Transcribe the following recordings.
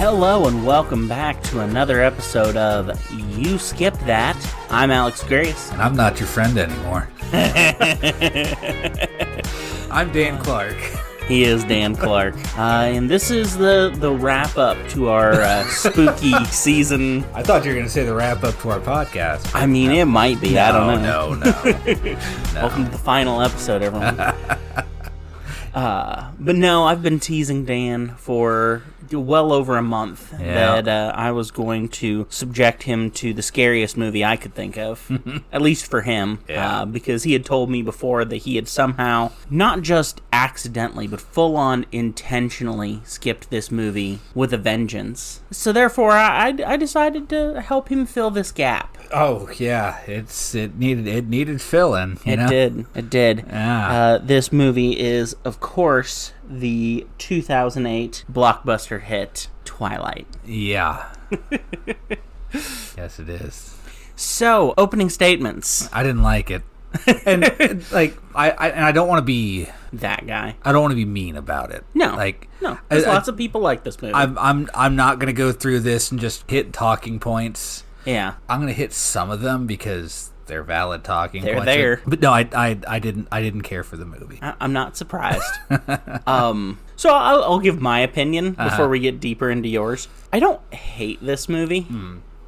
Hello and welcome back to another episode of You Skipped That. I'm Alex Grace. And I'm not your friend anymore. I'm Dan Clark. He is Dan Clark. And this is the wrap-up to our spooky season. I thought you were going to say the wrap-up to our podcast. I mean, it might be. No, I don't know. No. Welcome to the final episode, everyone. But no, I've been teasing Dan for well over a month that I was going to subject him to the scariest movie I could think of, at least for him, because he had told me before that he had somehow, not just accidentally, but full-on intentionally skipped this movie with a vengeance. So therefore, I decided to help him fill this gap. Oh yeah, it needed filling. It did. Yeah. This movie is, of course, the 2008 blockbuster hit Twilight. Yeah. Yes, it is. So, opening statements. I didn't like it, and I don't want to be that guy. I don't want to be mean about it. No, There's lots of people like this movie. I'm not gonna go through this and just hit talking points. Yeah, I'm gonna hit some of them because they're valid talking points. They're there. But no, I didn't care for the movie. I'm not surprised. So I'll give my opinion before we get deeper into yours. I don't hate this movie,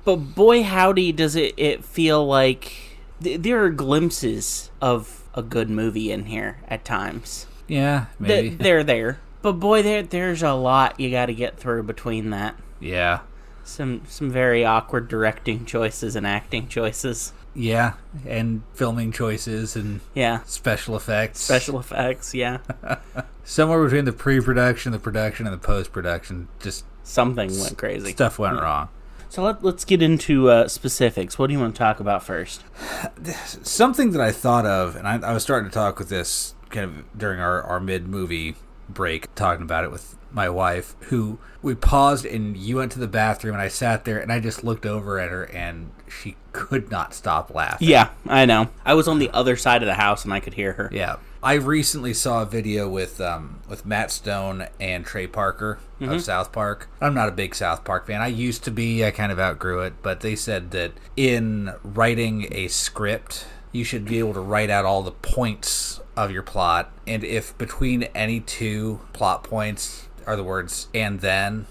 but boy howdy does it feel like there are glimpses of a good movie in here at times. Yeah, maybe. They're there. But boy, there's a lot you got to get through between that. Yeah. Some very awkward directing choices and acting choices. Yeah, and filming choices and special effects. Special effects, yeah. Somewhere between the pre-production, the production, and the post-production, just something went crazy. Stuff went wrong. So let's get into specifics. What do you want to talk about first? Something that I thought of, and I was starting to talk with this kind of during our mid-movie break, talking about it with my wife, who we paused and you went to the bathroom and I sat there and I just looked over at her and she could not stop laughing. Yeah, I know. I was on the other side of the house and I could hear her. Yeah. I recently saw a video with Matt Stone and Trey Parker of South Park. I'm not a big South Park fan. I used to be. I kind of outgrew it. But they said that in writing a script, you should be able to write out all the points of your plot. And if between any two plot points are the words "and then,"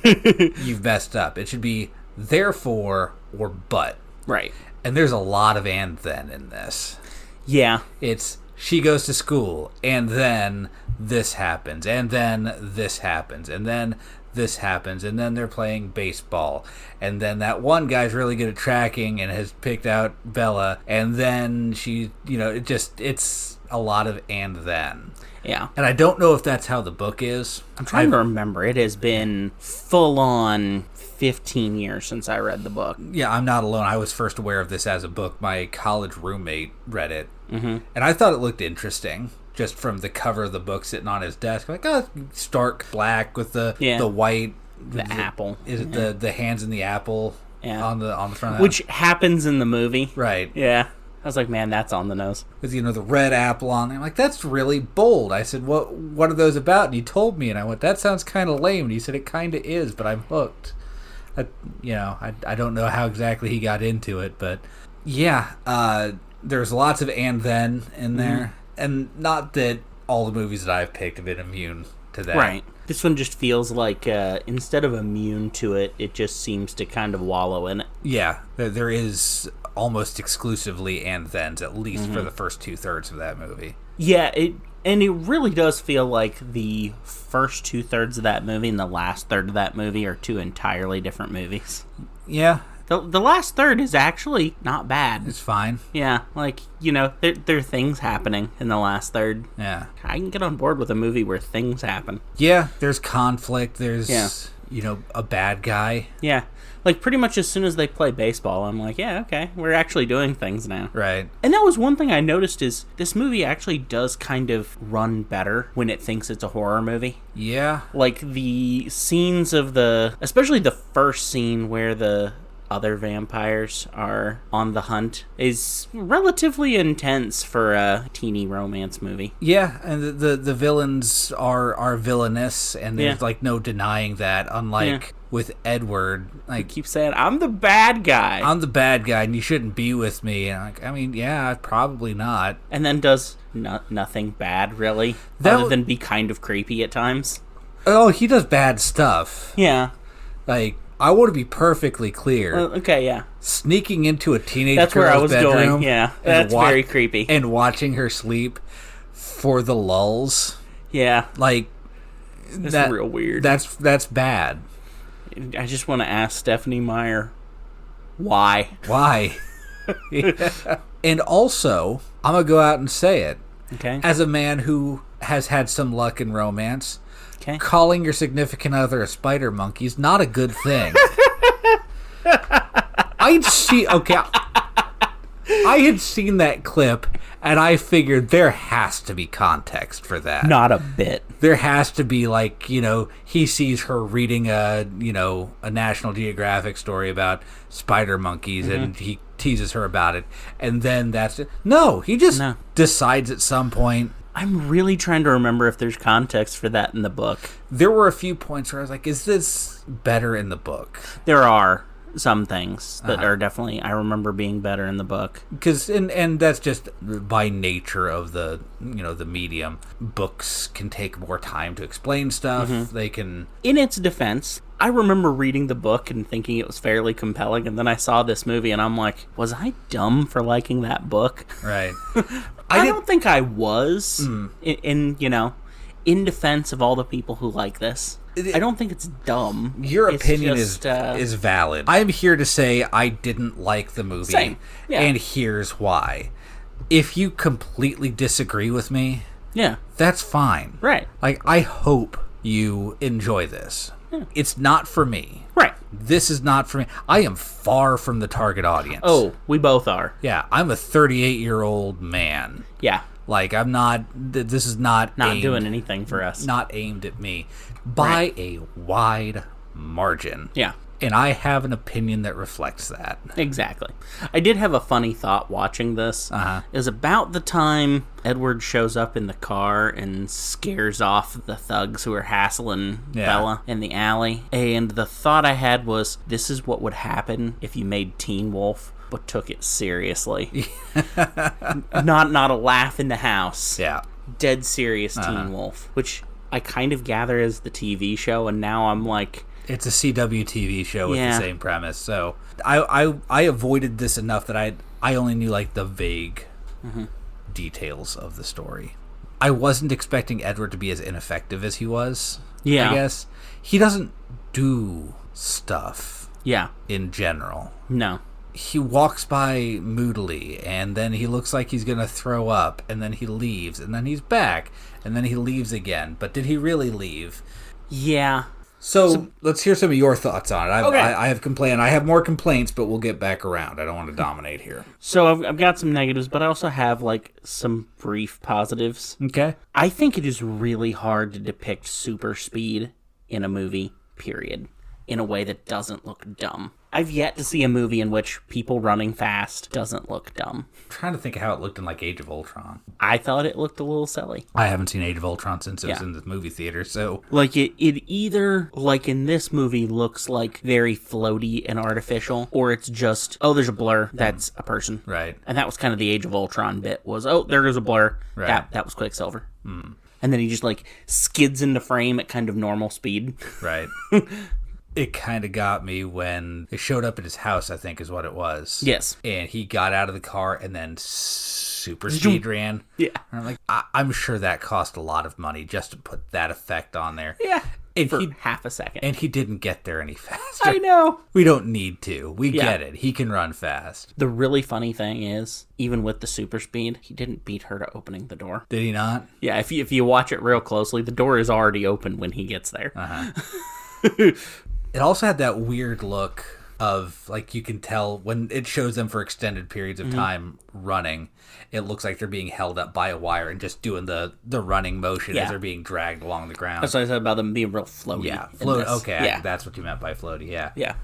you've messed up. It should be therefore or but. Right. And there's a lot of "and then" in this. Yeah. It's she goes to school, and then this happens, and then this happens, and then this happens, and then they're playing baseball, and then that one guy's really good at tracking and has picked out Bella, and then she, it's a lot of "and then." Yeah. And I don't know if that's how the book is. I'm trying to remember. It has been full on 15 years since I read the book. Yeah, I'm not alone. I was first aware of this as a book. My college roommate read it, and I thought it looked interesting just from the cover of the book sitting on his desk. Like, stark black with the white, the apple. Is it the hands in the apple on the front of that? Which happens in the movie. Right. Yeah. I was like, man, that's on the nose. With, the red apple on there. I'm like, that's really bold. I said, what are those about? And he told me, and I went, that sounds kind of lame. And he said, it kind of is, but I'm hooked. I don't know how exactly he got into it, but yeah, there's lots of "and then" in there. And not that all the movies that I've picked have been immune to that. Right. This one just feels like, instead of immune to it, it just seems to kind of wallow in it. Yeah, there is almost exclusively "and thens," at least for the first 2/3 of that movie. Yeah, it really does feel like the first 2/3 of that movie and the last third of that movie are two entirely different movies. Yeah. The last third is actually not bad. It's fine. Yeah, there are things happening in the last third. Yeah. I can get on board with a movie where things happen. Yeah, there's conflict, there's, a bad guy. Yeah. Like, pretty much as soon as they play baseball, I'm like, yeah, okay, we're actually doing things now. Right. And that was one thing I noticed is this movie actually does kind of run better when it thinks it's a horror movie. Yeah. Like, the scenes of especially the first scene where the other vampires are on the hunt is relatively intense for a teeny romance movie. Yeah, and the villains are villainous, and there's like no denying that. Unlike with Edward, like Keep saying, I'm the bad guy. I'm the bad guy, and you shouldn't be with me. And like, I mean, yeah, probably not. And then does nothing bad, really, other than be kind of creepy at times. Oh, he does bad stuff. Yeah. Like, I want to be perfectly clear. Okay, yeah. Sneaking into a teenage That's girl's where I was bedroom, going. Yeah, that's very creepy. And watching her sleep for the lulls. Yeah, Like, that's real weird. That's bad. I just want to ask Stephanie Meyer, why? Why? Yeah. And also, I'm going to go out and say it. Okay. As a man who has had some luck in romance, Okay. calling your significant other a spider monkey is not a good thing. I had seen that clip, and I figured there has to be context for that. Not a bit. There has to be, like, he sees her reading a National Geographic story about spider monkeys, and he teases her about it, and then that's it. No, he just decides at some point. I'm really trying to remember if there's context for that in the book. There were a few points where I was like, is this better in the book? There are some things that are definitely, I remember being better in the book. Because, and that's just by nature of the medium. Books can take more time to explain stuff. They can... In its defense, I remember reading the book and thinking it was fairly compelling, and then I saw this movie and I'm like, was I dumb for liking that book? Right. I don't think I was, in defense of all the people who like this. I don't think it's dumb. Your opinion is valid. I'm here to say I didn't like the movie. Same. Yeah. And here's why. If you completely disagree with me, that's fine. Right. Like, I hope you enjoy this. Yeah. It's not for me. Right. This is not for me. I am far from the target audience. Oh, we both are. Yeah, I'm a 38-year-old man. Yeah. Like, I'm not... This is not doing anything for us. Not aimed at me. By a wide margin. Yeah. And I have an opinion that reflects that. Exactly. I did have a funny thought watching this. It was about the time Edward shows up in the car and scares off the thugs who are hassling Bella in the alley. And the thought I had was, this is what would happen if you made Teen Wolf but took it seriously. Not a laugh in the house. Yeah. Dead serious Teen Wolf, which I kind of gather as the TV show, and now I'm like... It's a CW TV show with the same premise. So I avoided this enough that I only knew like the vague details of the story. I wasn't expecting Edward to be as ineffective as he was. Yeah. I guess. He doesn't do stuff. Yeah. In general. No. He walks by moodily, and then he looks like he's going to throw up, and then he leaves, and then he's back, and then he leaves again. But did he really leave? Yeah. So let's hear some of your thoughts on it. Okay. I have more complaints, but we'll get back around. I don't want to dominate here. So I've got some negatives, but I also have like some brief positives. Okay. I think it is really hard to depict super speed in a movie, period, in a way that doesn't look dumb. I've yet to see a movie in which people running fast doesn't look dumb. I'm trying to think of how it looked in like Age of Ultron. I thought it looked a little silly. I haven't seen Age of Ultron since it was in the movie theater, so... Like, it either, like in this movie, looks like very floaty and artificial, or it's just, oh, there's a blur, that's a person. Right. And that was kind of the Age of Ultron bit, was, oh, there goes a blur. Right. That was Quicksilver. And then he just, like, skids into frame at kind of normal speed. Right. It kind of got me when they showed up at his house, I think is what it was. Yes. And he got out of the car and then super speed ran. Yeah. And I'm like, I'm sure that cost a lot of money just to put that effect on there. Yeah. And for half a second. And he didn't get there any faster. I know. We don't need to. We get it. He can run fast. The really funny thing is, even with the super speed, he didn't beat her to opening the door. Did he not? Yeah, if you watch it real closely, the door is already open when he gets there. It also had that weird look of, like, you can tell when it shows them for extended periods of time running, it looks like they're being held up by a wire and just doing the running motion as they're being dragged along the ground. That's what I said about them being real floaty. Yeah, float. Okay, that's what you meant by floaty. Yeah. Yeah.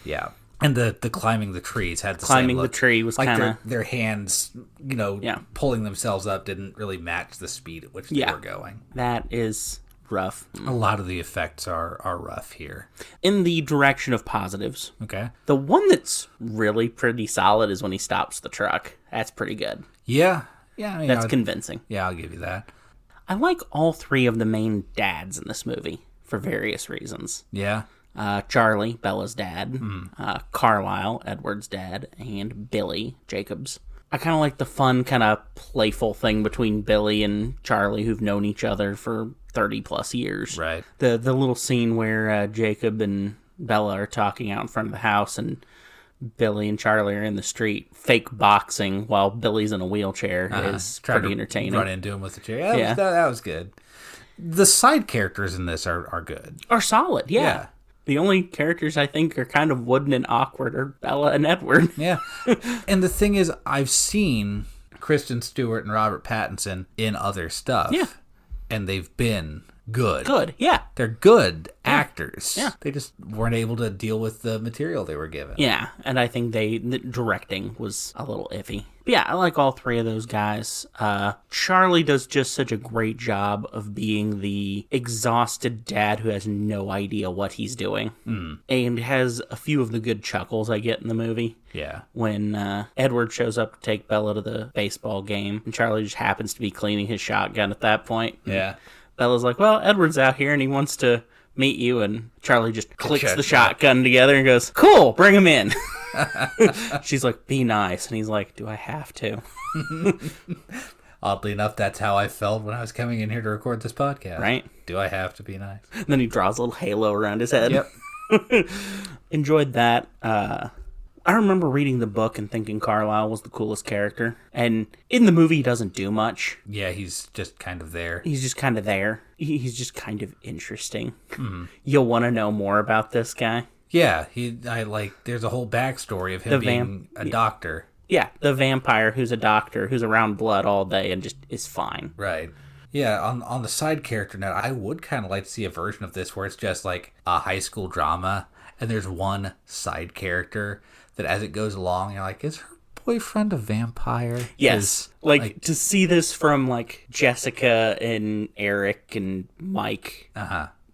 Yeah. And the climbing the trees had the Climbing same look. the tree was like kind of... their hands, pulling themselves up didn't really match the speed at which they were going. That is rough. A lot of the effects are rough here. In the direction of positives, Okay. the one that's really pretty solid is when he stops the truck. That's pretty good. Yeah. Yeah. That's convincing. Yeah, I'll give you that. I like all three of the main dads in this movie for various reasons. Yeah. Charlie, Bella's dad, Carlisle, Edward's dad, and Billy, Jacob's. I kind of like the fun, kind of playful thing between Billy and Charlie, who've known each other for 30 plus years. Right. The little scene where Jacob and Bella are talking out in front of the house and Billy and Charlie are in the street fake boxing while Billy's in a wheelchair is pretty entertaining. Run into him with the chair. Yeah, that was good. The side characters in this are good. Are solid, yeah. The only characters I think are kind of wooden and awkward are Bella and Edward. Yeah. And the thing is, I've seen Kristen Stewart and Robert Pattinson in other stuff. Yeah. And they've been good. Good, yeah. They're good actors. Yeah. They just weren't able to deal with the material they were given. Yeah, and I think the directing was a little iffy. But yeah, I like all three of those guys. Charlie does just such a great job of being the exhausted dad who has no idea what he's doing. And has a few of the good chuckles I get in the movie. Yeah. When Edward shows up to take Bella to the baseball game, and Charlie just happens to be cleaning his shotgun at that point. Yeah. Bella's like, well, Edward's out here and he wants to meet you, and Charlie just clicks the shotgun together and goes, cool, bring him in. She's like, be nice. And he's like, do I have to? Oddly enough, that's how I felt when I was coming in here to record this podcast. Right? Do I have to be nice? And then he draws a little halo around his head. Yep. Enjoyed that. I remember reading the book and thinking Carlisle was the coolest character. And in the movie, he doesn't do much. Yeah, he's just kind of there. He's just kind of there. He's just kind of interesting. You'll want to know more about this guy. Yeah, there's a whole backstory of him being a doctor. Yeah, the vampire who's a doctor, who's around blood all day and just is fine. Right. Yeah, on the side character note, I would kind of like to see a version of this where it's just like a high school drama, and there's one side character that as it goes along, you're like, is her boyfriend a vampire? Yes. Like to see this from like Jessica and Eric and Mike,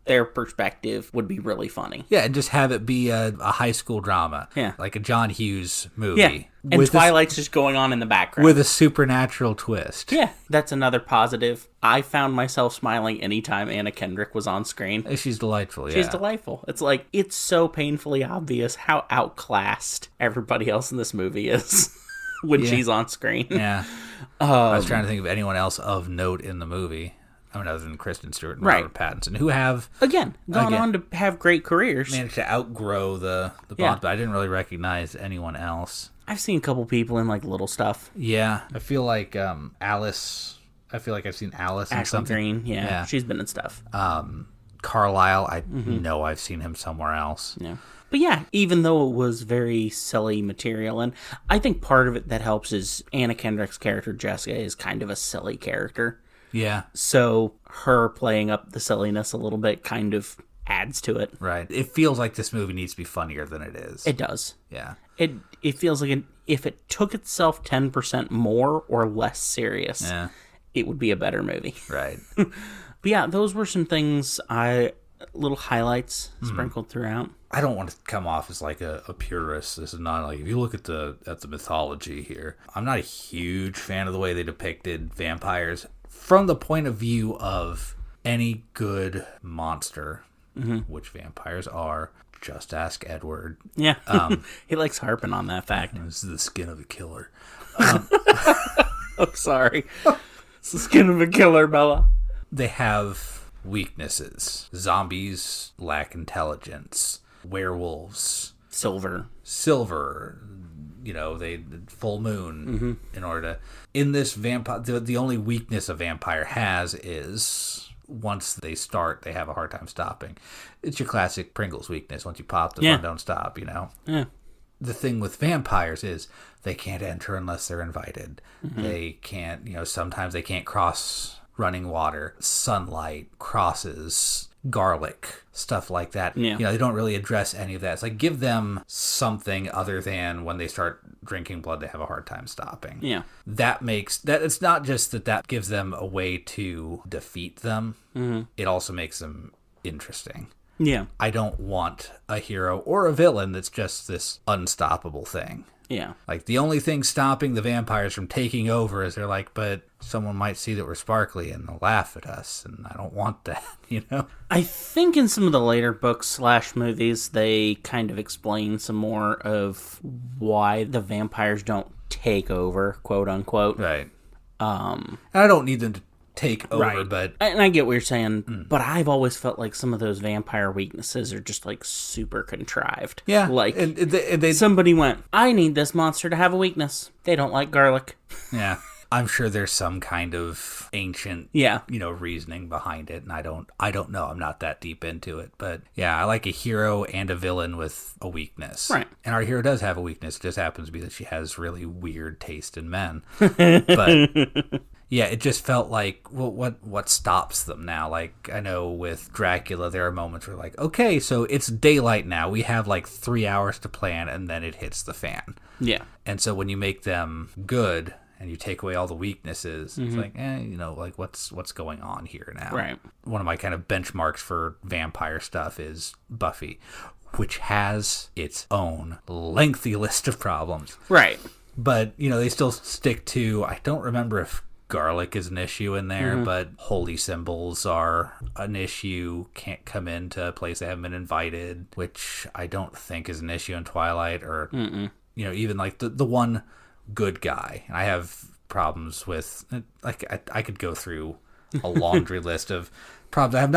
their perspective would be really funny. Yeah, and just have it be a high school drama. Yeah. Like a John Hughes movie. Yeah. And Twilight's just going on in the background. With a supernatural twist. Yeah. That's another positive. I found myself smiling anytime Anna Kendrick was on screen. She's delightful, yeah. She's delightful. It's like, it's so painfully obvious how outclassed everybody else in this movie is when she's on screen. Yeah. I was trying to think of anyone else of note in the movie. I mean, other than Kristen Stewart and Robert Pattinson, who have gone on to have great careers, managed to outgrow the Bonds, but I didn't really recognize anyone else. I've seen a couple people in like little stuff. Yeah, I feel like Alice. I feel like I've seen Alice in something. Green, yeah, she's been in stuff. Carlisle, I know I've seen him somewhere else. Yeah. But yeah, even though it was very silly material, and I think part of it that helps is Anna Kendrick's character Jessica is kind of a silly character. Yeah. So her playing up the silliness a little bit kind of adds to it. Right. It feels like this movie needs to be funnier than it is. It does. Yeah. It feels like if it took itself 10% more or less serious, it would be a better movie. Right. But yeah, those were some things little highlights sprinkled throughout. I don't want to come off as like a purist. This is not like, if you look at the mythology here, I'm not a huge fan of the way they depicted vampires from the point of view of any good monster, which vampires are. Just ask Edward. Yeah. He likes harping on that fact. This is the skin of a killer. I'm sorry. It's the skin of a killer, Bella. They have weaknesses. Zombies lack intelligence. Werewolves. Silver. They full moon in order to. In this vampire, the only weakness a vampire has is once they start, they have a hard time stopping. It's your classic Pringles weakness. Once you pop, the fun don't stop. Yeah. The thing with vampires is they can't enter unless they're invited. They can't. Sometimes they can't cross running water. Sunlight crosses garlic, stuff like that. Yeah. They don't really address any of that. It's like, give them something other than when they start drinking blood, they have a hard time stopping. Yeah. That makes that, it's not just that gives them a way to defeat them. Mm-hmm. It also makes them interesting. Yeah. I don't want a hero or a villain that's just this unstoppable thing. Yeah. Like, the only thing stopping the vampires from taking over is they're like, but someone might see that we're sparkly and they'll laugh at us, and I don't want that, I think in some of the later books / movies, they kind of explain some more of why the vampires don't take over, quote unquote. Right. And I don't need them to take over, right. But... And I get what you're saying, but I've always felt like some of those vampire weaknesses are just, like, super contrived. Yeah. Like, and they somebody went, I need this monster to have a weakness. They don't like garlic. Yeah. I'm sure there's some kind of ancient, reasoning behind it, and I don't know. I'm not that deep into it, but yeah, I like a hero and a villain with a weakness. Right. And our hero does have a weakness. It just happens to be that she has really weird taste in men. But yeah, it just felt like, well, what stops them now? Like, I know with Dracula, there are moments where, like, okay, so it's daylight now. We have, like, 3 hours to plan, and then it hits the fan. Yeah. And so when you make them good and you take away all the weaknesses, it's like, like, what's going on here now? Right. One of my kind of benchmarks for vampire stuff is Buffy, which has its own lengthy list of problems. Right. But, they still stick to, I don't remember if garlic is an issue in there, but holy symbols are an issue. Can't come into a place they haven't been invited, which I don't think is an issue in Twilight, or even like the one good guy. And I have problems with, like, I could go through a laundry list of problems I have,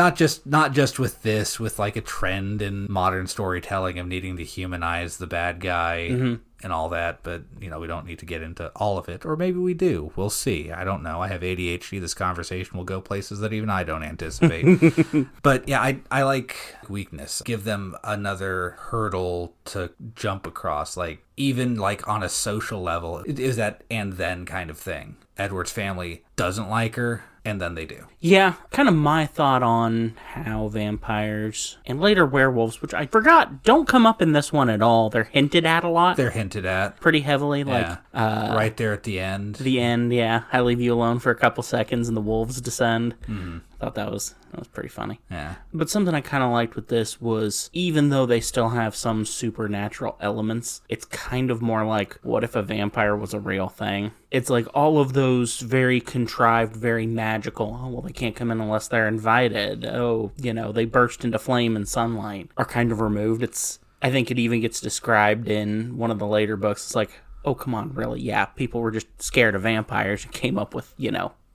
not just with this, with like a trend in modern storytelling of needing to humanize the bad guy and all that, but we don't need to get into all of it, or maybe we do. We'll see. I don't know. I have ADHD. This conversation will go places that even I don't anticipate. But yeah, I like weakness. Give them another hurdle to jump across, like, even like on a social level. It is that and then kind of thing. Edward's family doesn't like her, and then they do. Yeah, kind of my thought on how vampires and later werewolves, which I forgot, don't come up in this one at all. They're hinted at a lot. They're hinted at. Pretty heavily, yeah. like... right there at the end. The end, yeah. I leave you alone for a couple seconds and the wolves descend. I thought that was pretty funny. Yeah. But something I kind of liked with this was, even though they still have some supernatural elements, it's kind of more like, what if a vampire was a real thing? It's like all of those very contrived, very magical, oh, well, they can't come in unless they're invited. Oh, they burst into flame and sunlight, are kind of removed. I think it even gets described in one of the later books. It's like, oh, come on, really? Yeah, people were just scared of vampires and came up with,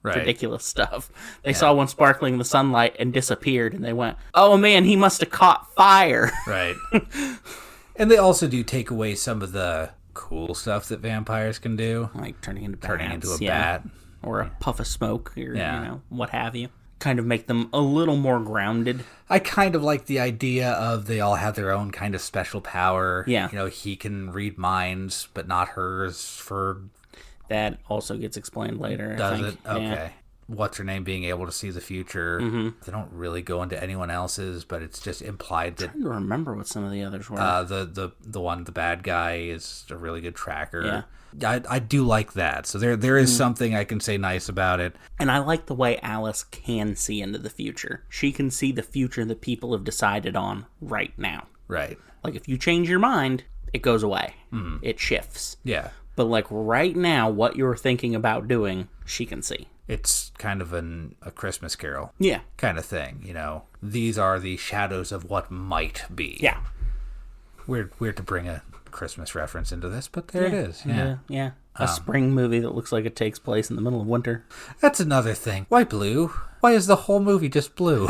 right. ridiculous stuff. They saw one sparkling in the sunlight and disappeared, and they went, oh man, he must have caught fire. Right. And they also do take away some of the cool stuff that vampires can do. Like turning into a bat. Or a puff of smoke, or, what have you. Kind of make them a little more grounded. I kind of like the idea of they all have their own kind of special power. Yeah. He can read minds, but not hers for... That also gets explained later. Does I it? think. Okay. Yeah. What's her name being able to see the future? They don't really go into anyone else's, but it's just implied that... I'm trying to remember what some of the others were. The bad guy is a really good tracker. Yeah. I do like that. So there is something I can say nice about it. And I like the way Alice can see into the future. She can see the future that people have decided on right now. Right. Like, if you change your mind, it goes away. It shifts. Yeah. But, like, right now, what you're thinking about doing, she can see. It's kind of a Christmas Carol. Yeah. Kind of thing, These are the shadows of what might be. Yeah. Weird to bring a Christmas reference into this, but there it is. Yeah. A spring movie that looks like it takes place in the middle of winter. That's another thing. Why blue? Why is the whole movie just blue?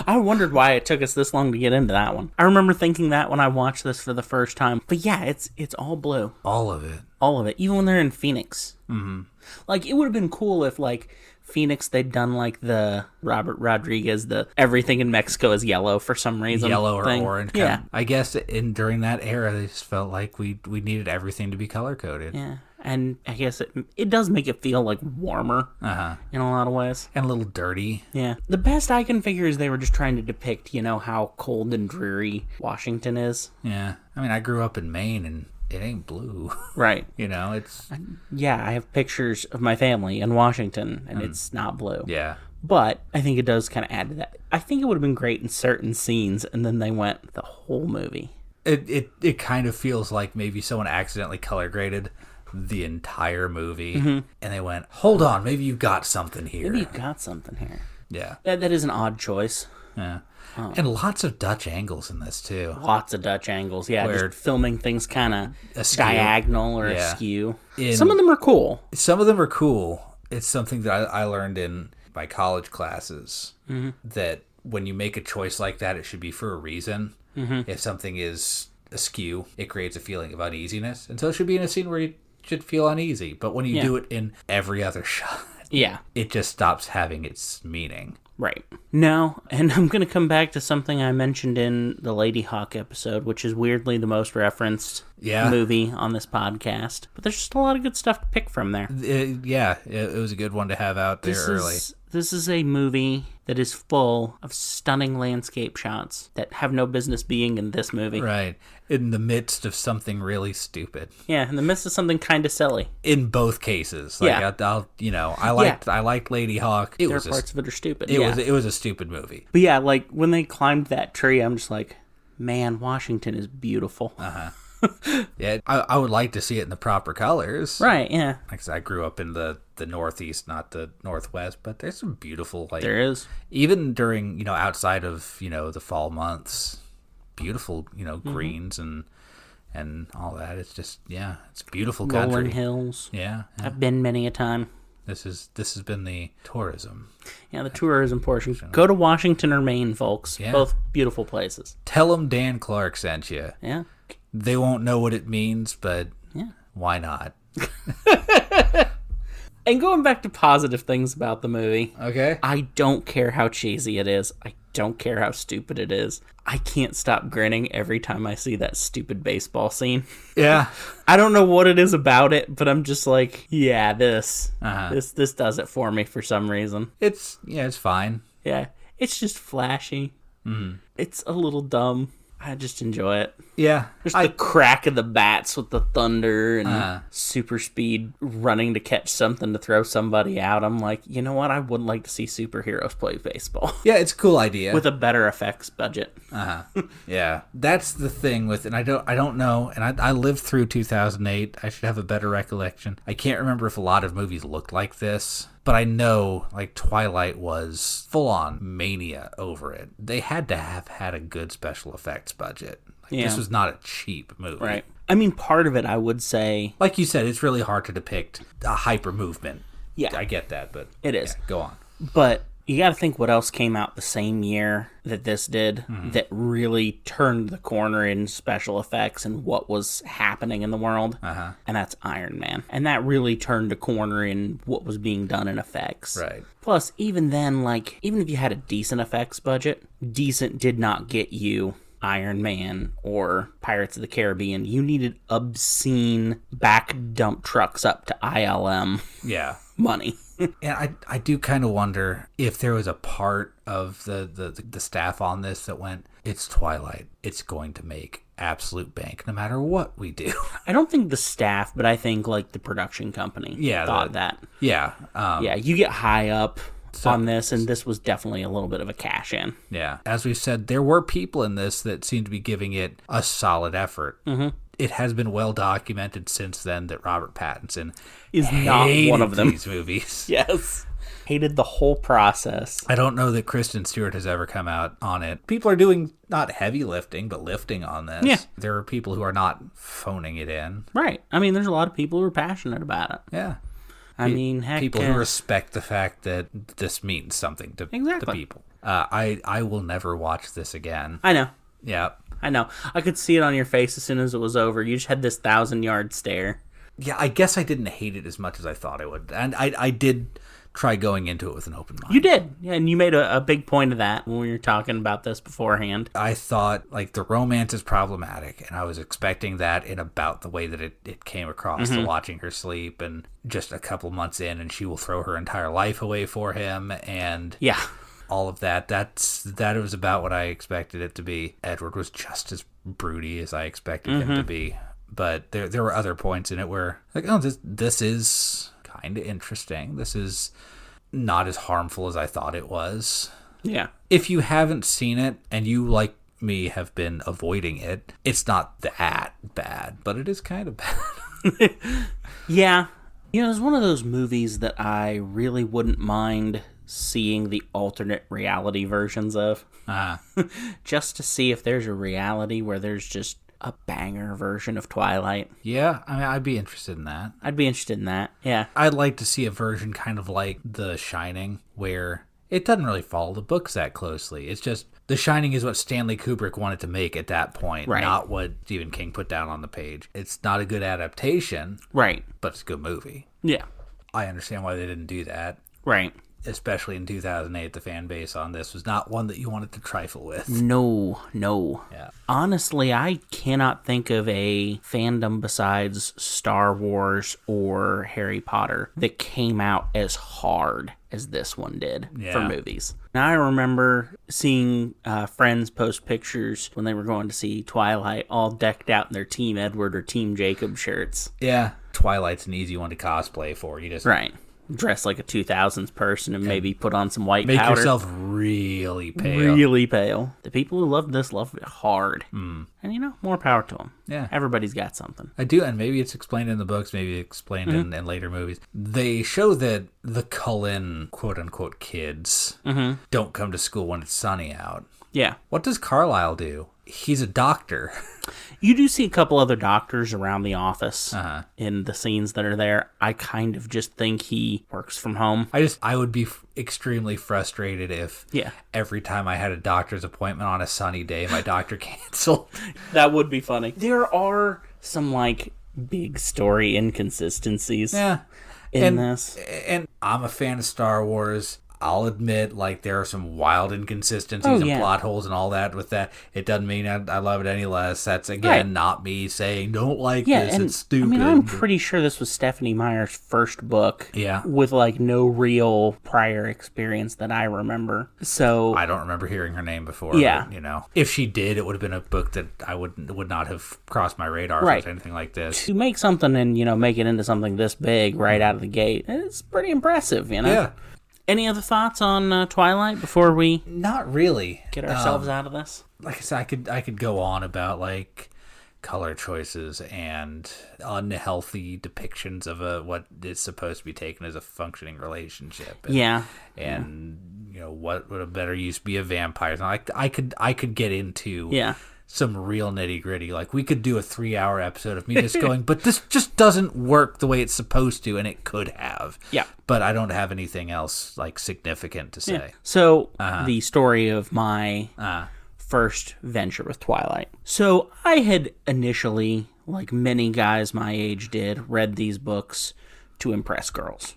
I wondered why it took us this long to get into that one. I remember thinking that when I watched this for the first time. But yeah, it's all blue. All of it. All of it. Even when they're in Phoenix. Mm-hmm. Like, it would have been cool if, like, Phoenix, they'd done, like, the Robert Rodriguez, the everything in Mexico is yellow for some reason. Yellow or thing. orange. Yeah. I guess during that era, they just felt like we needed everything to be color-coded. Yeah. And I guess it does make it feel like warmer in a lot of ways. And a little dirty. Yeah. The best I can figure is they were just trying to depict, how cold and dreary Washington is. Yeah. I mean, I grew up in Maine, and it ain't blue. Right. It's... Yeah, I have pictures of my family in Washington, and it's not blue. Yeah. But I think it does kind of add to that. I think it would have been great in certain scenes, and then they went the whole movie. It kind of feels like maybe someone accidentally color graded the entire movie, and they went, hold on, maybe you got something here. Maybe you got something here. Yeah. That is an odd choice. Yeah. And lots of Dutch angles in this, too. Lots of Dutch angles, yeah. Where just filming things kind of diagonal or askew. Some of them are cool. Some of them are cool. It's something that I learned in my college classes, that when you make a choice like that, it should be for a reason. If something is askew, it creates a feeling of uneasiness. And so it should be in a scene where you should feel uneasy. But when you do it in every other shot, it just stops having its meaning. Right. No, and I'm going to come back to something I mentioned in the Lady Hawk episode, which is weirdly the most referenced movie on this podcast. But there's just a lot of good stuff to pick from there. It was a good one to have out there early. This is a movie that is full of stunning landscape shots that have no business being in this movie. Right. In the midst of something really stupid. Yeah, in the midst of something kind of silly. In both cases. I liked Lady Hawk. There are parts of it are stupid. It was a stupid movie. But yeah, like when they climbed that tree, I'm just like, man, Washington is beautiful. Yeah, I would like to see it in the proper colors. Right, yeah. Because I grew up in the Northeast, not the Northwest, but there's some beautiful, there is. Even during, outside of, the fall months, beautiful, greens and all that. It's just, it's beautiful country. Rolling hills. Yeah. I've been many a time. This has been the tourism. Yeah, the tourism portion. Go to Washington or Maine, folks. Yeah. Both beautiful places. Tell them Dan Clark sent you. Yeah. They won't know what it means, but why not? And going back to positive things about the movie. Okay. I don't care how cheesy it is. I don't care how stupid it is. I can't stop grinning every time I see that stupid baseball scene. Yeah. I don't know what it is about it, but I'm just like, this does it for me for some reason. It's fine. Yeah. It's just flashy. Mm-hmm. It's a little dumb. I just enjoy it. Yeah. There's the crack of the bats with the thunder and super speed running to catch something to throw somebody out. I'm like, you know what? I would like to see superheroes play baseball. Yeah, it's a cool idea. With a better effects budget. Yeah. That's the thing with it. And I don't know. And I lived through 2008. I should have a better recollection. I can't remember if a lot of movies looked like this. But I know, like, Twilight was full-on mania over it. They had to have had a good special effects budget. This was not a cheap movie. Right. I mean, part of it, I would say... Like you said, it's really hard to depict a hyper movement. Yeah. I get that, but... It is. Yeah, go on. But you got to think what else came out the same year that this did that really turned the corner in special effects and what was happening in the world. And that's Iron Man. And that really turned a corner in what was being done in effects. Right. Plus, even then, like, even if you had a decent effects budget, decent did not get you Iron Man or Pirates of the Caribbean. You needed obscene back dump trucks up to ILM money. And I do kind of wonder if there was a part of the staff on this that went, it's Twilight. It's going to make absolute bank no matter what we do. I don't think the staff, but I think like the production company thought that. Yeah. You get high up on this, and this was definitely a little bit of a cash in. Yeah. As we've said, there were people in this that seemed to be giving it a solid effort. Mm-hmm. It has been well documented since then that Robert Pattinson is not one of them. These movies. Yes. Hated the whole process. I don't know that Kristen Stewart has ever come out on it. People are doing not heavy lifting, but lifting on this. Yeah. There are people who are not phoning it in. Right. I mean, there's a lot of people who are passionate about it. Yeah. I mean, heck. People who respect the fact that this means something to people. I will never watch this again. I know. Yeah. I know. I could see it on your face as soon as it was over. You just had this 1,000-yard stare. Yeah, I guess I didn't hate it as much as I thought I would. And I did try going into it with an open mind. You did. Yeah, and you made a big point of that when we were talking about this beforehand. I thought, like, the romance is problematic, and I was expecting that in about the way that it came across, to watching her sleep, and just a couple months in, and she will throw her entire life away for him, and... Yeah. All of that. That was about what I expected it to be. Edward was just as broody as I expected him to be. But there were other points in it where, like, oh, this is kind of interesting. This is not as harmful as I thought it was. Yeah. If you haven't seen it, and you, like me, have been avoiding it, it's not that bad, but it is kind of bad. Yeah. You know, it's one of those movies that I really wouldn't mind seeing the alternate reality versions of. Just to see if there's a reality where there's just a banger version of Twilight. Yeah, I mean, I'd be interested in that. I'd be interested in that, yeah. I'd like to see a version kind of like The Shining, where it doesn't really follow the books that closely. It's just, The Shining is what Stanley Kubrick wanted to make at that point, not what Stephen King put down on the page. It's not a good adaptation, right? But it's a good movie. Yeah. I understand why they didn't do that. Right. Especially in 2008, the fan base on this was not one that you wanted to trifle with. No. Yeah. Honestly, I cannot think of a fandom besides Star Wars or Harry Potter that came out as hard as this one did for movies. Now, I remember seeing friends post pictures when they were going to see Twilight, all decked out in their Team Edward or Team Jacob shirts. Yeah. Twilight's an easy one to cosplay for. You just... Right. Dress like a 2000s person and maybe put on some white powder. Make yourself really pale. Really pale. The people who loved this loved it hard. And, you know, more power to them. Yeah. Everybody's got something. I do, and maybe it's explained in the books, maybe explained in later movies. They show that the Cullen, quote-unquote, kids don't come to school when it's sunny out. Yeah. What does Carlisle do? He's a doctor. You do see a couple other doctors around the office in the scenes that are there. I kind of just think he works from home. I would be extremely frustrated if every time I had a doctor's appointment on a sunny day, my doctor canceled. That would be funny. There are some, like, big story inconsistencies in this. And I'm a fan of Star Wars. I'll admit, like, there are some wild inconsistencies and plot holes and all that with that. It doesn't mean I love it any less. That's, again, not me saying, don't like this, it's stupid. I mean, I'm pretty sure this was Stephanie Meyer's first book. Yeah. With, like, no real prior experience that I remember. So... I don't remember hearing her name before. Yeah. But, you know, if she did, it would have been a book that I would not have crossed my radar if it was anything like this. To make something and, you know, make it into something this big right out of the gate, it's pretty impressive, you know? Yeah. Any other thoughts on Twilight before we... Not really. Get ourselves out of this? Like I said, I could go on about, like, color choices and unhealthy depictions of what is supposed to be taken as a functioning relationship. And, and you know, what would a better use be of vampires? And I could get into... some real nitty gritty. Like, we could do a 3-hour episode of me just going, but this just doesn't work the way it's supposed to, and it could have. Yeah. But I don't have anything else, like, significant to say. Yeah. So, the story of my first venture with Twilight. So, I had initially, like many guys my age did, read these books to impress girls.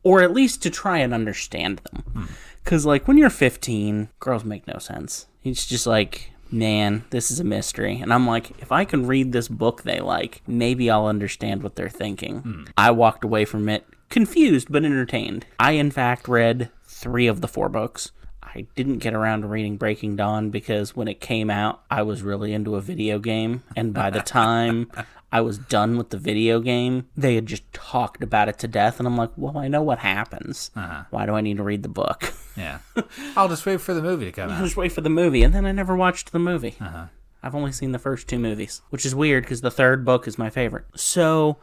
Or at least to try and understand them. Because, like, when you're 15, girls make no sense. It's just like... man, this is a mystery. And I'm like, if I can read this book they like, maybe I'll understand what they're thinking. I walked away from it confused but entertained. I, in fact, read 3 of the 4 books. I didn't get around to reading Breaking Dawn because when it came out, I was really into a video game. And by the time I was done with the video game, they had just talked about it to death. And I'm like, well, I know what happens. Why do I need to read the book? Yeah. I'll just wait for the movie to come out. I'll just wait for the movie. And then I never watched the movie. I've only seen the first 2 movies, which is weird because the 3rd book is my favorite. So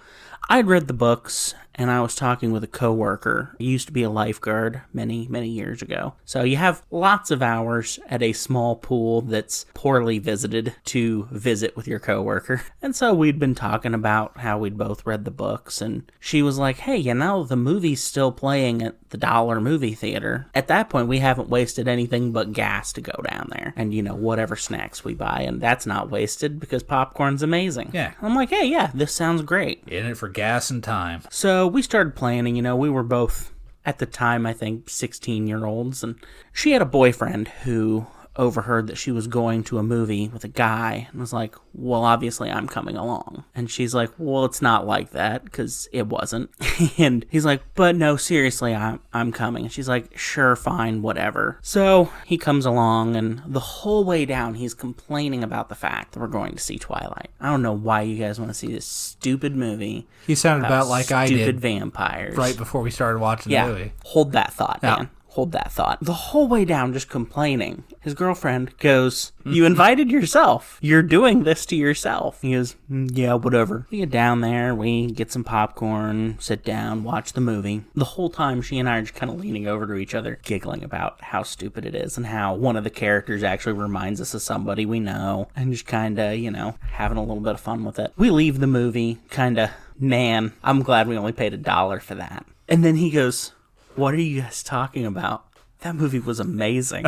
I'd read the books, and I was talking with a coworker. He used to be a lifeguard many, many years ago. So you have lots of hours at a small pool that's poorly visited to visit with your coworker. And so we'd been talking about how we'd both read the books, and she was like, hey, you know, the movie's still playing at the Dollar movie theater. At that point, we haven't wasted anything but gas to go down there. And, you know, whatever snacks we buy, and that's not wasted because popcorn's amazing. Yeah. I'm like, hey, yeah, this sounds great. In it for gas and time. So we started planning, you know, we were both at the time, I think 16-year-olds, and she had a boyfriend who overheard that she was going to a movie with a guy and was like, well, obviously I'm coming along. And she's like, well, it's not like that, because it wasn't. And he's like, but no, seriously, I'm coming. And she's like, sure, fine, whatever. So he comes along, and the whole way down he's complaining about the fact that we're going to see Twilight. I don't know why you guys want to see this stupid movie. He sounded about like I did. Stupid vampires. Right before we started watching the movie. Hold that thought, man. Hold that thought. The whole way down, just complaining. His girlfriend goes, you invited yourself. You're doing this to yourself. He goes, yeah, whatever. We get down there, we get some popcorn, sit down, watch the movie. The whole time, she and I are just kind of leaning over to each other, giggling about how stupid it is and how one of the characters actually reminds us of somebody we know, and just kind of, having a little bit of fun with it. We leave the movie, kind of, man, I'm glad we only paid $1 for that. And then he goes, what are you guys talking about? That movie was amazing.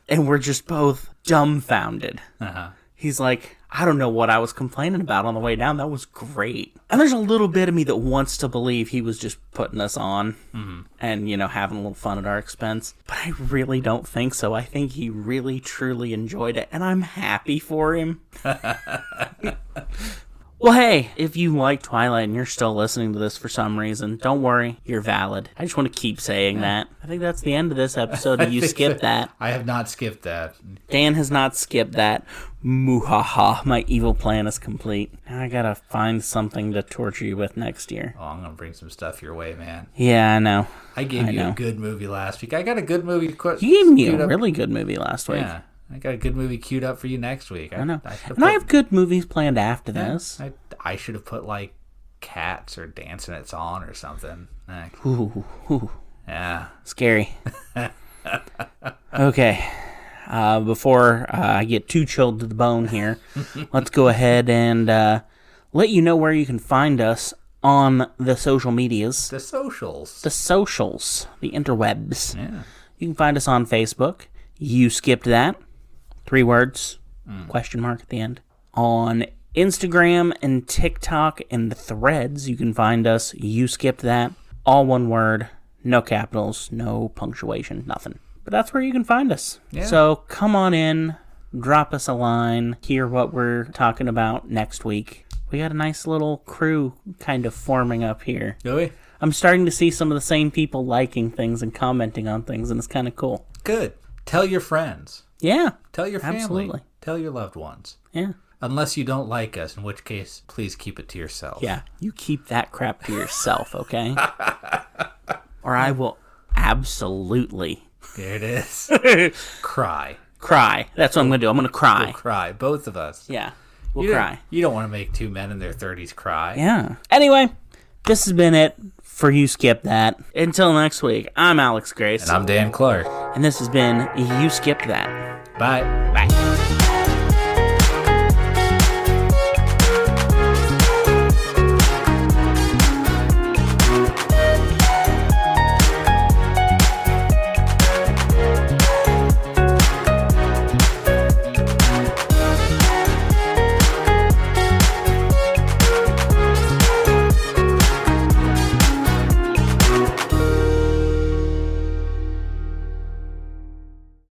And we're just both dumbfounded. He's like, I don't know what I was complaining about on the way down. That was great. And there's a little bit of me that wants to believe he was just putting us on and, having a little fun at our expense. But I really don't think so. I think he really, truly enjoyed it. And I'm happy for him. Well, hey, if you like Twilight and you're still listening to this for some reason, don't worry, you're valid. I just want to keep saying that. I think that's the end of this episode. You skipped that. I have not skipped that. Dan has not skipped that. Muhaha, my evil plan is complete. Now I gotta find something to torture you with next year. Oh, I'm gonna bring some stuff your way, man. Yeah, I know. I gave you a good movie last week. I got a good movie. You gave me a really good movie last week. Yeah. I got a good movie queued up for you next week. I know. I have good movies planned after this. I should have put, like, Cats or Dancing It's On or something. Ooh. Yeah. Scary. Okay. Before I get too chilled to the bone here, let's go ahead and let you know where you can find us on the social medias. The socials. The interwebs. Yeah. You can find us on Facebook. You skipped that. 3 words, question mark at the end. On Instagram and TikTok and the Threads, you can find us. You skipped that. All one word, no capitals, no punctuation, nothing. But that's where you can find us. Yeah. So come on in, drop us a line, hear what we're talking about next week. We got a nice little crew kind of forming up here. Do we? I'm starting to see some of the same people liking things and commenting on things, and it's kind of cool. Good. Tell your friends. Yeah. Tell your family. Absolutely. Tell your loved ones. Yeah. Unless you don't like us, in which case, please keep it to yourself. Yeah. You keep that crap to yourself, okay? Or I will absolutely... There it is. Cry. That's what I'm going to do. I'm going to cry. We'll cry. Both of us. Yeah. We'll cry. You don't want to make 2 men in their 30s cry. Yeah. Anyway, this has been it for You Skip That. Until next week, I'm Alex Grace. And I'm Dan Clark. And this has been You Skipped That. Bye.